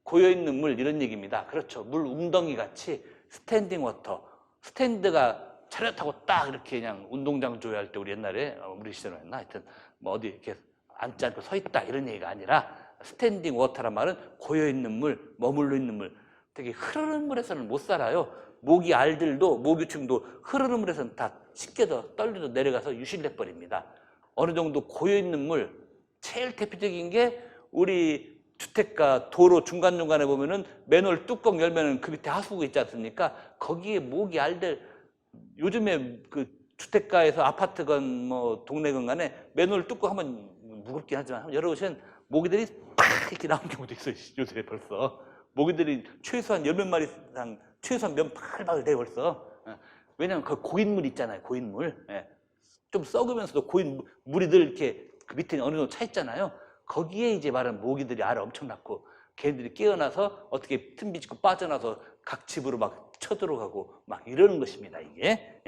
고여 있는 물 이런 얘기입니다. 그렇죠. 물 웅덩이 같이 스탠딩 워터. 스탠드가 차렷 타고 딱 이렇게 그냥 운동장 조회할 때 우리 옛날에 우리 시절에 했나 하여튼 뭐 어디 이렇게 앉지 않고 서 있다 이런 얘기가 아니라 스탠딩 워터란 말은 고여 있는 물, 머물러 있는 물. 되게 흐르는 물에서는 못 살아요. 모기 알들도 모기충도 흐르는 물에서는 다 쉽게도 떨려도 내려가서 유실내 버립니다. 어느 정도 고여 있는 물, 제일 대표적인 게 우리 주택가 도로 중간중간에 보면은 맨홀 뚜껑 열면은 그 밑에 하수구 있지 않습니까? 거기에 모기 알들, 요즘에 그 주택가에서 아파트건 뭐 동네건 간에 맨홀 뚜껑 한번 무겁긴 하지만 한번 열어보시면 모기들이 팍 이렇게 나온 경우도 있어요. 요즘에 벌써. 모기들이 최소한 10몇 마리 이상, 최소한 몇 바글바글 돼 벌써. 왜냐면 그 고인물 있잖아요. 고인물. 좀 썩으면서도 고인 물이 늘 이렇게 그 밑에 어느 정도 차 있잖아요. 거기에 이제 말하는 모기들이 알을 엄청 낳고 걔네들이 깨어나서 어떻게 틈비집고 빠져나서 각 집으로 막 쳐들어가고 막 이러는 것입니다. 이게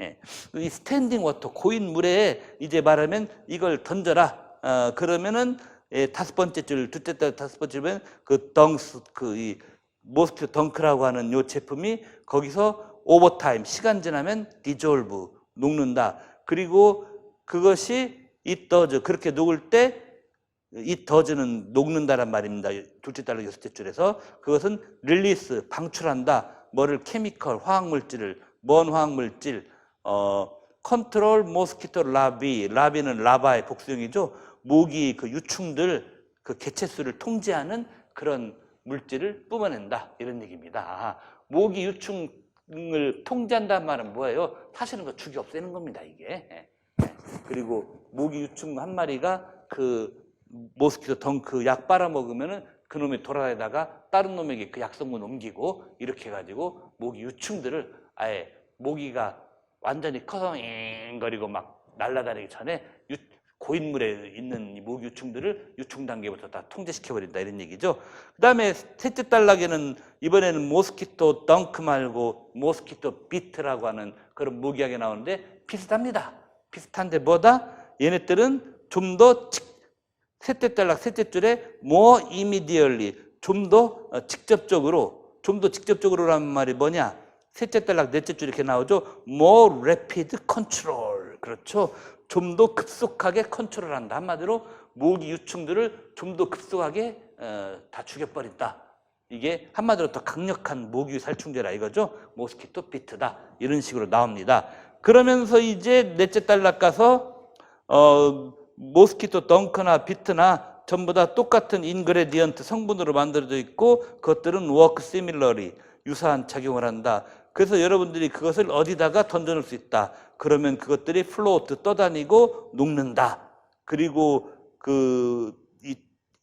이 스탠딩 워터 고인 물에 이제 말하면 이걸 던져라. 그러면은 다섯 번째 줄 둘째 달 다섯 번째 줄은 그 덩스 그 이 모스키토 덩크라고 하는 요 제품이 거기서 오버타임 시간 지나면 디졸브 녹는다. 그리고 그것이 it does 그렇게 녹을 때 it does는 녹는다란 말입니다. 둘째 달락 여섯째 줄에서 그것은 릴리스 방출한다. 뭐를 케미컬 화학물질을 뭔 화학물질 컨트롤 모스키토 라비 라비는 라바의 복수형이죠. 모기 그 유충들 그 개체수를 통제하는 그런 물질을 뿜어낸다 이런 얘기입니다. 모기 유충을 통제한다는 말은 뭐예요? 사실은 그 죽이 없애는 겁니다. 이게. 그리고 모기 유충 한 마리가 그 모스키토 덩크 약 빨아먹으면은 그놈이 돌아다니다가 다른 놈에게 그 약성분 옮기고 이렇게 해가지고 모기 유충들을 아예 모기가 완전히 커서 잉거리고 막 날아다니기 전에 고인물에 있는 이 모기 유충들을 유충 단계부터 다 통제시켜버린다 이런 얘기죠. 그 다음에 셋째 단락에는 이번에는 모스키토 덩크 말고 모스키토 비트라고 하는 그런 모기약이 나오는데 비슷합니다. 비슷한데 뭐다? 얘네들은 좀 더 셋째 단락 셋째 줄에 more immediately 좀 더 직접적으로라는 말이 뭐냐? 셋째 단락 넷째 줄 이렇게 나오죠. more rapid control. 그렇죠. 좀 더 급속하게 컨트롤한다. 한마디로 모기 유충들을 좀 더 급속하게 다 죽여버린다. 이게 한마디로 더 강력한 모기 살충제라 이거죠. 모스키토 비트다. 이런 식으로 나옵니다. 그러면서 이제 넷째 단락 가서 모스키토 덩크나 비트나 전부 다 똑같은 인그레디언트 성분으로 만들어져 있고 그것들은 work similarly 유사한 작용을 한다. 그래서 여러분들이 그것을 어디다가 던져놓을 수 있다. 그러면 그것들이 플로트 떠다니고 녹는다. 그리고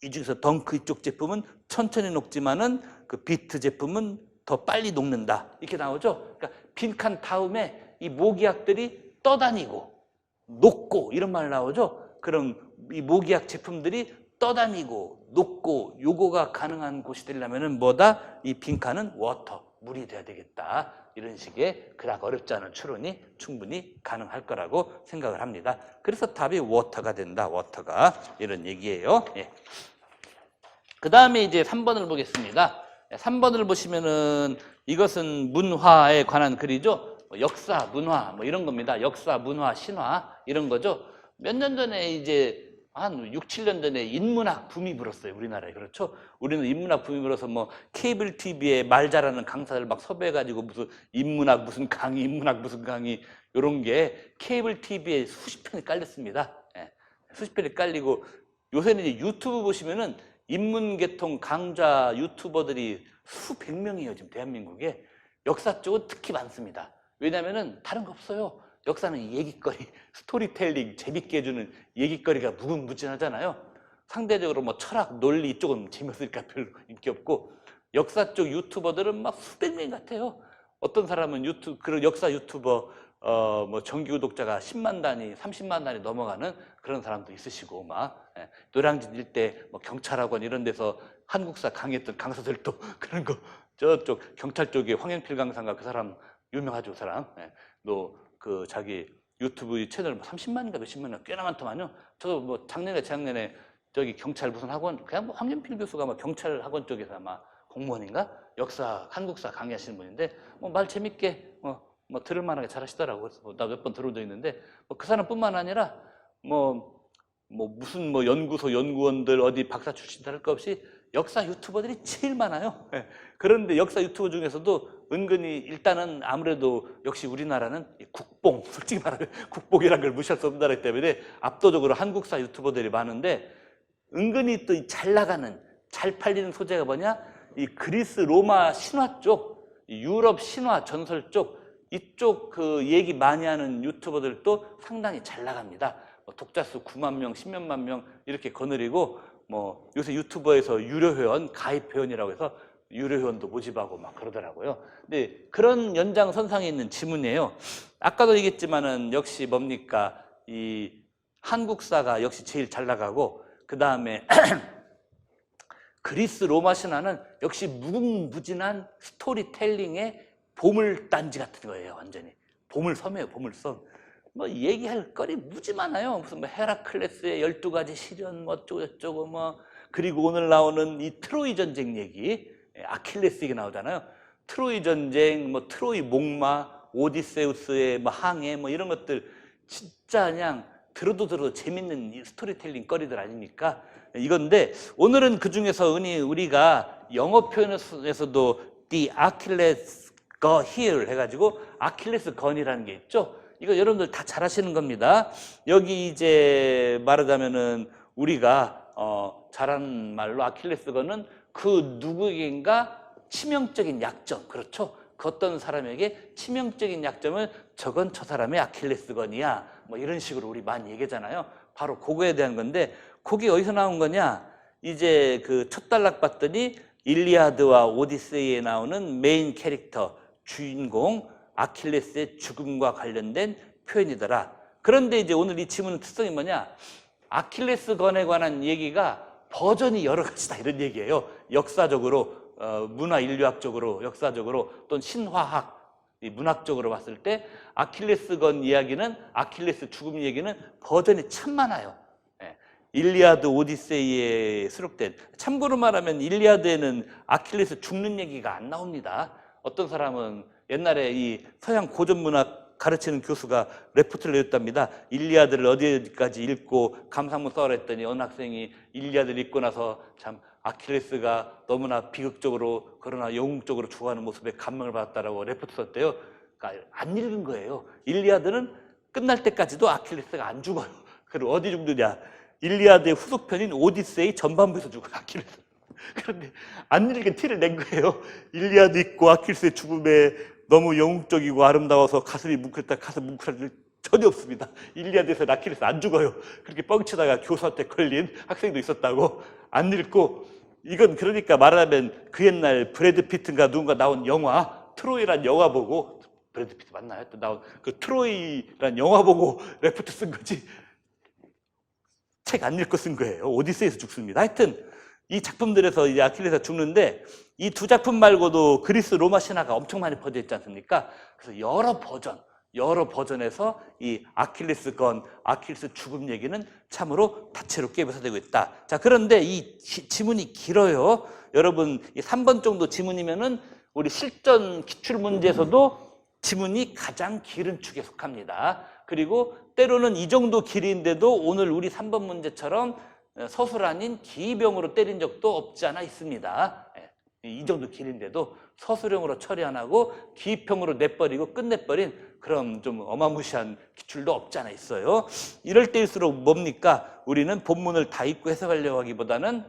이 중에서 덩크 이쪽 제품은 천천히 녹지만은 그 비트 제품은 더 빨리 녹는다. 이렇게 나오죠. 그러니까 빈칸 다음에 이 모기약들이 떠다니고 녹고 이런 말 나오죠. 그럼 이 모기약 제품들이 떠다니고 녹고 요거가 가능한 곳이 되려면은 뭐다? 이 빈칸은 워터, 물이 돼야 되겠다. 이런 식의 그닥 어렵지 않은 추론이 충분히 가능할 거라고 생각을 합니다. 그래서 답이 워터가 된다. 워터가 이런 얘기예요. 그 다음에 이제 3번을 보겠습니다. 3번을 보시면은 이것은 문화에 관한 글이죠. 역사, 문화 뭐 이런 겁니다. 역사, 문화, 신화 이런 거죠. 몇 년 전에 이제 한 6, 7년 전에 인문학 붐이 불었어요. 우리나라에. 그렇죠? 우리는 인문학 붐이 불어서 뭐 케이블 TV에 말 잘하는 강사들 막 섭외해가지고 무슨 인문학 무슨 강의, 인문학 무슨 강의 이런 게 케이블 TV에 수십 편이 깔렸습니다. 수십 편이 깔리고 요새는 이제 유튜브 보시면은 인문계통 강좌 유튜버들이 수백 명이에요. 지금 대한민국에. 역사 쪽은 특히 많습니다. 왜냐하면 다른 거 없어요. 역사는 얘기거리, 스토리텔링 재밌게 해주는 얘기거리가 무궁무진하잖아요. 상대적으로 뭐 철학, 논리 쪽은 재미없으니까 별로 인기 없고, 역사 쪽 유튜버들은 막 수백 명 같아요. 어떤 사람은 그런 역사 유튜버 뭐 정기 구독자가 10만 단위, 30만 단위 넘어가는 그런 사람도 있으시고, 막 노량진 일대 뭐 경찰학원 이런 데서 한국사 강의했던 강사들도 그런 거, 저쪽 경찰 쪽에 황영필 강사가 그 사람 유명하죠, 그 사람. 또 그 자기 유튜브 채널 뭐 30만인가 몇십만인가 꽤나 많더만요. 저도 뭐 작년에 재작년에 저기 경찰 무슨 학원, 그냥 뭐 황영필 교수가 막 경찰 학원 쪽에서 아마 공무원인가 역사 한국사 강의하시는 분인데 뭐 말 재밌게 뭐 들을 만하게 잘하시더라고요. 그래서 나 몇 번 들어온 적 있는데 뭐 그 사람뿐만 아니라 뭐 무슨 뭐 연구소 연구원들 어디 박사 출신들 할 거 없이 역사 유튜버들이 제일 많아요. 그런데 역사 유튜버 중에서도 은근히 일단은 아무래도 역시 우리나라는 국뽕, 솔직히 말하면 국뽕이라는 걸 무시할 수 없는 나라이기 때문에 압도적으로 한국사 유튜버들이 많은데, 은근히 또 잘 나가는, 잘 팔리는 소재가 뭐냐? 이 그리스 로마 신화 쪽, 유럽 신화 전설 쪽, 이쪽 그 얘기 많이 하는 유튜버들도 상당히 잘 나갑니다. 독자 수 9만 명, 10몇만 명 이렇게 거느리고, 뭐 요새 유튜버에서 유료 회원, 가입 회원이라고 해서 유료 회원도 모집하고 막 그러더라고요. 근데 그런 연장선상에 있는 지문이에요. 아까도 얘기했지만은 역시 뭡니까? 이 한국사가 역시 제일 잘 나가고, 그 다음에 그리스 로마 신화는 역시 무궁무진한 스토리텔링의 보물단지 같은 거예요. 완전히 보물섬이에요. 보물섬. 뭐 얘기할 거리 무지 많아요. 무슨 뭐 헤라클레스의 12가지 시련 뭐 어쩌고 저쩌고 뭐, 그리고 오늘 나오는 이 트로이 전쟁 얘기, 아킬레스 얘기 나오잖아요. 트로이 전쟁, 뭐 트로이 목마, 오디세우스의 뭐 항해 뭐 이런 것들 진짜 그냥 들어도 재밌는 이 스토리텔링 거리들 아닙니까? 이건데 오늘은 그 중에서 우리가 영어 표현에서도 the Achilles heel 해가지고 아킬레스 건이라는 게 있죠. 이거 여러분들 다 잘 아시는 겁니다. 여기 이제 말하자면은 우리가 잘하는 말로 아킬레스 건은 그 누구에겐가 치명적인 약점, 그렇죠? 그 어떤 사람에게 치명적인 약점을 저건 저 사람의 아킬레스 건이야, 뭐 이런 식으로 우리 많이 얘기하잖아요. 바로 그거에 대한 건데, 그게 어디서 나온 거냐? 이제 그 첫 단락 봤더니 일리아드와 오디세이에 나오는 메인 캐릭터 주인공 아킬레스의 죽음과 관련된 표현이더라. 그런데 이제 오늘 이 지문의 특성이 뭐냐? 아킬레스 건에 관한 얘기가 버전이 여러 가지다, 이런 얘기예요. 역사적으로, 문화 인류학적으로, 역사적으로, 또는 신화학, 문학적으로 봤을 때 아킬레스 건 이야기는, 아킬레스 죽음 얘기는 버전이 참 많아요. 일리아드 오디세이에 수록된, 참고로 말하면 일리아드에는 아킬레스 죽는 얘기가 안 나옵니다. 어떤 사람은 옛날에 이 서양 고전문학 가르치는 교수가 레포트를 내렸답니다. 일리아드를 어디까지 읽고 감상문 써라 했더니 어느 학생이 일리아드를 읽고 나서 참 아킬레스가 너무나 비극적으로 그러나 영웅적으로 죽어가는 모습에 감명을 받았다라고 레포트 썼대요. 그러니까 안 읽은 거예요. 일리아드는 끝날 때까지도 아킬레스가 안 죽어요. 그리고 어디 죽느냐? 일리아드의 후속편인 오디세이 전반부에서 죽어요, 아킬레스. 그런데 안 읽은 티를 낸 거예요. 일리아드 있고 아킬레스의 죽음에 너무 영웅적이고 아름다워서 가슴이 뭉클했다, 가슴 뭉클한 일 전혀 없습니다. 일리아드에서 아킬레스 안 죽어요. 그렇게 뻥치다가 교수한테 걸린 학생도 있었다고. 안 읽고, 이건 그러니까 말하면 그 옛날 브래드 피트인가 누군가 나온 영화, 트로이란 영화 보고, 브래드 피트 맞나요? 또 나온 그 트로이란 영화 보고 레포트 쓴 거지. 책 안 읽고 쓴 거예요. 오디세이에서 죽습니다. 하여튼 이 작품들에서 이제 아킬레스가 죽는데, 이 두 작품 말고도 그리스 로마 신화가 엄청 많이 퍼져 있지 않습니까? 그래서 여러 버전에서 이 아킬레스 건, 아킬레스 죽음 얘기는 참으로 다채롭게 묘사되고 있다. 자, 그런데 이 지문이 길어요. 여러분, 이 3번 정도 지문이면은 우리 실전 기출 문제에서도 지문이 가장 길은 축에 속합니다. 그리고 때로는 이 정도 길이인데도 오늘 우리 3번 문제처럼 서술 아닌 기병으로 때린 적도 없지 않아 있습니다. 이 정도 길인데도 서술형으로 처리 안 하고 기평으로 내버리고 끝내버린 그런 좀 어마무시한 기출도 없지 않아 있어요. 이럴 때일수록 뭡니까? 우리는 본문을 다 읽고 해석하려고 하기보다는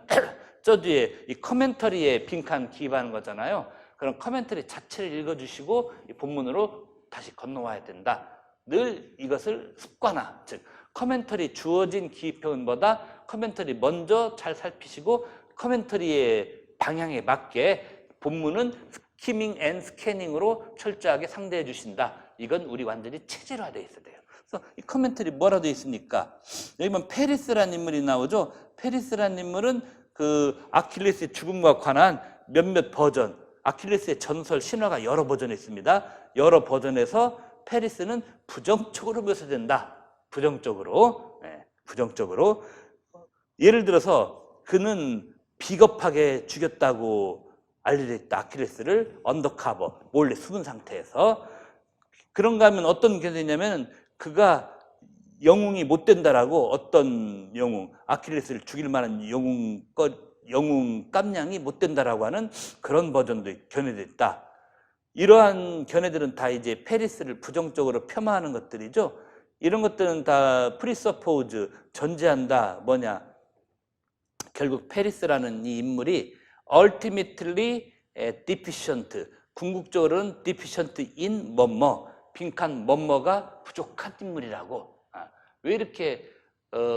저 뒤에 이 커멘터리에 빈칸 기입하는 거잖아요. 그런 커멘터리 자체를 읽어주시고 이 본문으로 다시 건너와야 된다. 늘 이것을 습관화, 즉 커멘터리 주어진 기입표현보다 커멘터리 먼저 잘 살피시고 커멘터리의 방향에 맞게 본문은 스키밍 앤 스캐닝으로 철저하게 상대해 주신다. 이건 우리 완전히 체질화되어 있어야 돼요. 그래서 이 커멘터리 뭐라 되어 있습니까? 여기 보면 페리스라는 인물이 나오죠. 페리스라는 인물은 그 아킬레스의 죽음과 관한 몇몇 버전, 아킬레스의 전설 신화가 여러 버전이 있습니다. 여러 버전에서 페리스는 부정적으로 묘사된다. 부정적으로. 네, 부정적으로. 예를 들어서 그는 비겁하게 죽였다고 알려져 있다. 아킬레스를 언더커버, 몰래 숨은 상태에서. 그런가 하면 어떤 견해냐면 그가 영웅이 못 된다라고 어떤 영웅, 아킬레스를 죽일 만한 영웅 깜냥이 못 된다라고 하는 그런 버전도 견해도 있다. 이러한 견해들은 다 이제 페리스를 부정적으로 폄하하는 것들이죠. 이런 것들은 다 프리서포즈, 전제한다. 뭐냐? 결국 페리스라는 이 인물이 ultimately deficient, 궁극적으로는 deficient in 뭐뭐, 빈칸 뭐뭐가 부족한 인물이라고. 왜 이렇게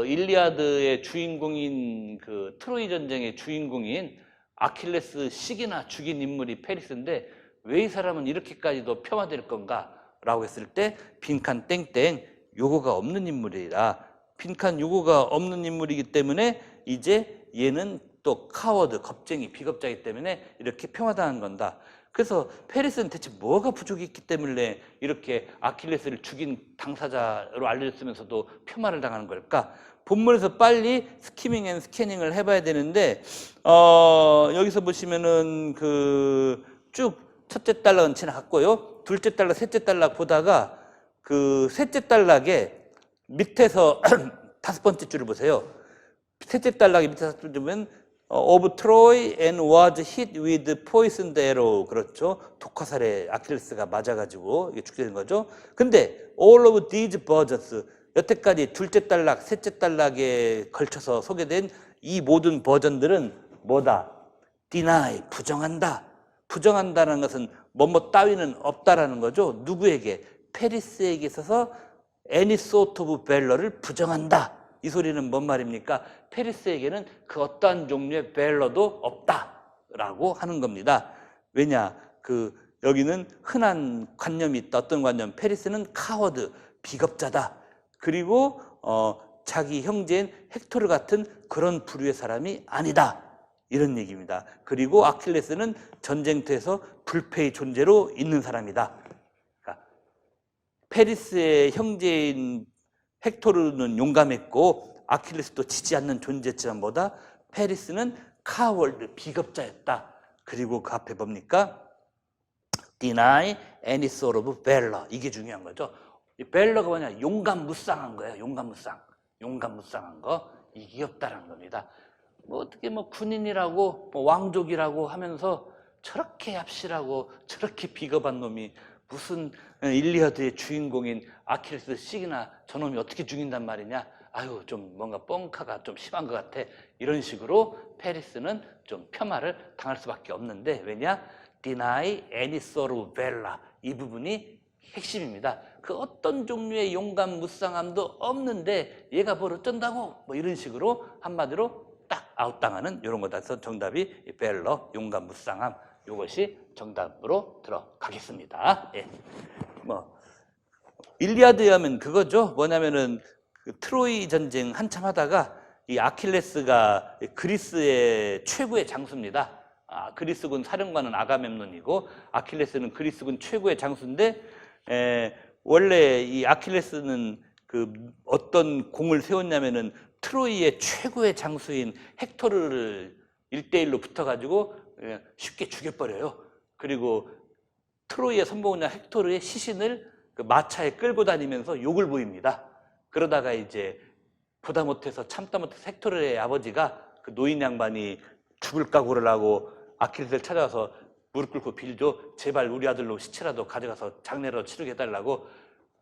일리아드의 주인공인 그 트로이 전쟁의 주인공인 아킬레스 식이나 죽인 인물이 페리스인데 왜 이 사람은 이렇게까지도 폄하될 건가? 라고 했을 때 빈칸 땡땡 요거가 없는 인물이라, 빈칸 요거가 없는 인물이기 때문에 이제 얘는 또 카워드, 겁쟁이, 비겁자이기 때문에 이렇게 폄하당한 건다. 그래서 페리스는 대체 뭐가 부족했기 때문에 이렇게 아킬레스를 죽인 당사자로 알려졌으면서도 폄하를 당하는 걸까? 본문에서 빨리 스키밍 앤 스캐닝을 해봐야 되는데 여기서 보시면은 그 쭉 첫째 단락은 지나갔고요. 둘째 단락, 셋째 단락 보다가 그 셋째 단락에 밑에서 다섯 번째 줄을 보세요. 셋째 단락에 밑에 다섯 번째 보면 of Troy and was hit with poisoned arrow. 그렇죠. 독화살에 아킬레스가 맞아가지고 이게 죽게 된 거죠. 근데 all of these versions, 여태까지 둘째 단락, 셋째 단락에 걸쳐서 소개된 이 모든 버전들은 뭐다? deny, 부정한다. 부정한다는 것은 뭐뭐 따위는 없다라는 거죠. 누구에게? 페리스에게 있어서 any sort of valor를 부정한다. 이 소리는 뭔 말입니까? 페리스에게는 그 어떠한 종류의 밸러도 없다라고 하는 겁니다. 왜냐? 여기는 흔한 관념이 있다. 어떤 관념? 페리스는 카워드, 비겁자다. 그리고 자기 형제인 헥토르 같은 그런 부류의 사람이 아니다. 이런 얘기입니다. 그리고 아킬레스는 전쟁터에서 불패의 존재로 있는 사람이다. 그러니까 페리스의 형제인 헥토르는 용감했고 아킬레스도 지지 않는 존재였지만 뭐다? 페리스는 카월드, 비겁자였다. 그리고 그 앞에 뭡니까? deny any sort of valor. 이게 중요한 거죠. 이 밸러가 뭐냐? 용감무쌍한 거예요. 용감무쌍. 용감무쌍한 거. 이게 없다라는 겁니다. 뭐 어떻게 뭐 군인이라고 뭐 왕족이라고 하면서 저렇게 얍실하고 저렇게 비겁한 놈이 무슨 일리아드의 주인공인 아킬레스 식이나 저놈이 어떻게 죽인단 말이냐? 아유, 좀 뭔가 뻥카가 좀 심한 것 같아. 이런 식으로 페리스는 좀 폄하를 당할 수밖에 없는데, 왜냐? deny any sort of valor. 이 부분이 핵심입니다. 그 어떤 종류의 용감 무쌍함도 없는데 얘가 뭘 어쩐다고? 뭐 이런 식으로 한마디로 딱 아웃당하는 이런 거다. 그래서 정답이 밸러, 용감 무쌍함. 이것이 정답으로 들어가겠습니다. 예. 뭐 일리아드에 하면 그거죠. 뭐냐면은 그 트로이 전쟁 한참 하다가 이 아킬레스가 그리스의 최고의 장수입니다. 그리스군 사령관은 아가멤논이고 아킬레스는 그리스군 최고의 장수인데 원래 이 아킬레스는 그 어떤 공을 세웠냐면은 트로이의 최고의 장수인 헥토르를 1대1로 붙어가지고 쉽게 죽여버려요. 그리고 트로이의 선봉자 헥토르의 시신을 그 마차에 끌고 다니면서 욕을 보입니다. 그러다가 이제 보다 못해서 참다 못해서 헥토르의 아버지가 그 노인 양반이 죽을 각오를 하고 아킬레스를 찾아와서 무릎 꿇고 빌죠. 제발 우리 아들로 시체라도 가져가서 장례로 치르게 해달라고.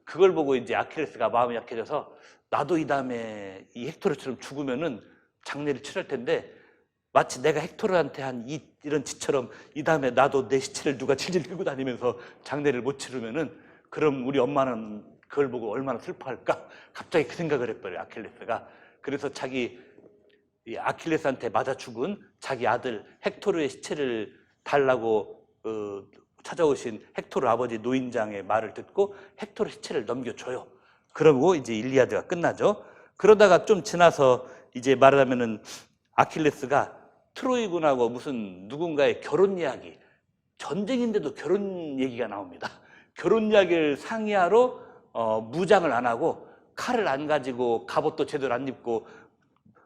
그걸 보고 이제 아킬레스가 마음이 약해져서 나도 이 다음에 이 헥토르처럼 죽으면은 장례를 치를 텐데 마치 내가 헥토르한테 한 이런 짓처럼 이 다음에 나도 내 시체를 누가 질질 끌고 다니면서 장례를 못 치르면은 그럼 우리 엄마는 그걸 보고 얼마나 슬퍼할까? 갑자기 그 생각을 해버려요, 아킬레스가. 그래서 이 아킬레스한테 맞아 죽은 자기 아들 헥토르의 시체를 달라고 찾아오신 헥토르 아버지 노인장의 말을 듣고 헥토르 시체를 넘겨줘요. 그러고 이제 일리아드가 끝나죠. 그러다가 좀 지나서 이제 말하자면은 아킬레스가 트로이군하고 무슨 누군가의 결혼 이야기, 전쟁인데도 결혼 얘기가 나옵니다. 결혼 이야기를 상의하러 무장을 안 하고 칼을 안 가지고 갑옷도 제대로 안 입고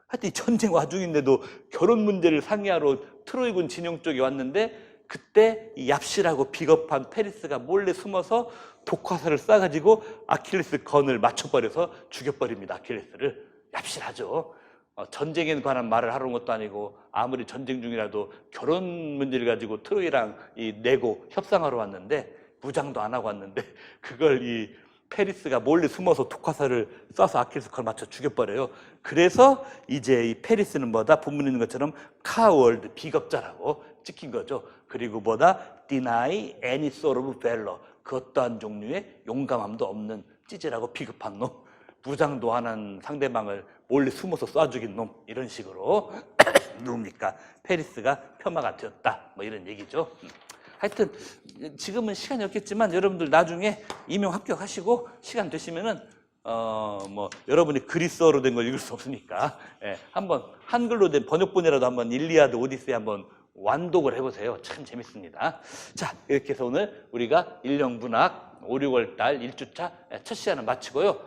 하여튼 전쟁 와중인데도 결혼 문제를 상의하러 트로이군 진영 쪽에 왔는데 그때 이 얍실하고 비겁한 페리스가 몰래 숨어서 독화살을 쏴가지고 아킬레스 건을 맞춰버려서 죽여버립니다. 아킬레스를. 얍실하죠. 전쟁에 관한 말을 하러 온 것도 아니고 아무리 전쟁 중이라도 결혼 문제를 가지고 트로이랑 내고 협상하러 왔는데 무장도 안 하고 왔는데 그걸 이 페리스가 몰래 숨어서 독화살을 쏴서 아킬레스 걸 맞춰 죽여버려요. 그래서 이제 이 페리스는 뭐다? 본문에 있는 것처럼 카월드, 비겁자라고 찍힌 거죠. 그리고 뭐다? deny any sort of valor, 그 어떠한 종류의 용감함도 없는 찌질하고 비겁한 놈, 무장도 안 한 상대방을 몰래 숨어서 쏴 죽인 놈, 이런 식으로 누굽니까? 페리스가 폄하가 되었다, 뭐 이런 얘기죠. 하여튼 지금은 시간이 없겠지만 여러분들 나중에 임용 합격하시고 시간 되시면은 뭐 여러분이 그리스어로 된 걸 읽을 수 없으니까 한번 한글로 된 번역본이라도 한번 일리아드 오디세이 한번 완독을 해보세요. 참 재밌습니다. 자, 이렇게 해서 오늘 우리가 일령문학 5, 6월 달 1주차 첫 시간을 마치고요.